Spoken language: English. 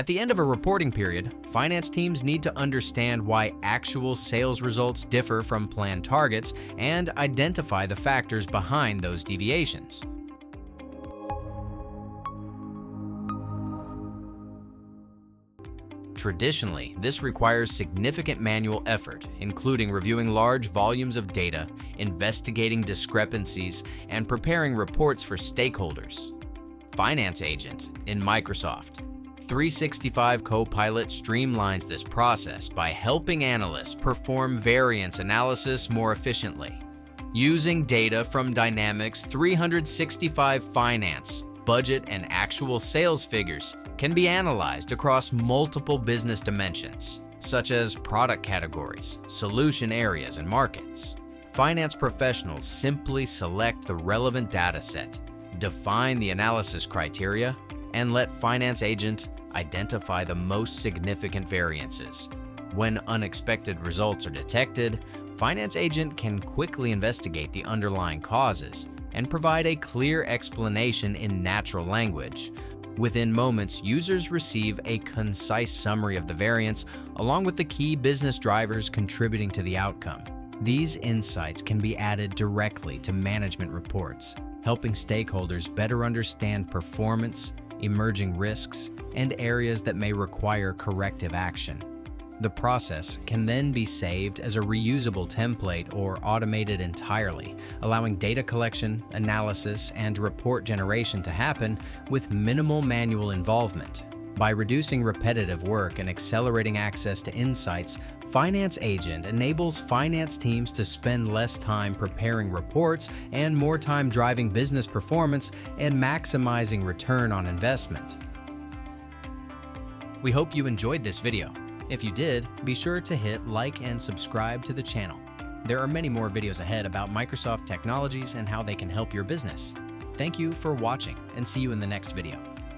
At the end of a reporting period, finance teams need to understand why actual sales results differ from planned targets and identify the factors behind those deviations. Traditionally, this requires significant manual effort, including reviewing large volumes of data, investigating discrepancies, and preparing reports for stakeholders. Finance Agent in Microsoft 365 Copilot streamlines this process by helping analysts perform variance analysis more efficiently. Using data from Dynamics 365 Finance, budget and actual sales figures can be analyzed across multiple business dimensions, such as product categories, solution areas, and markets. Finance professionals simply select the relevant data set, define the analysis criteria, and let Finance Agent identify the most significant variances. When unexpected results are detected, Finance Agent can quickly investigate the underlying causes and provide a clear explanation in natural language. Within moments, users receive a concise summary of the variance, along with the key business drivers contributing to the outcome. These insights can be added directly to management reports, helping stakeholders better understand performance, emerging risks, and areas that may require corrective action. The process can then be saved as a reusable template or automated entirely, allowing data collection, analysis, and report generation to happen with minimal manual involvement. By reducing repetitive work and accelerating access to insights, Finance Agent enables finance teams to spend less time preparing reports and more time driving business performance and maximizing return on investment. We hope you enjoyed this video. If you did, be sure to hit like and subscribe to the channel. There are many more videos ahead about Microsoft technologies and how they can help your business. Thank you for watching, and see you in the next video.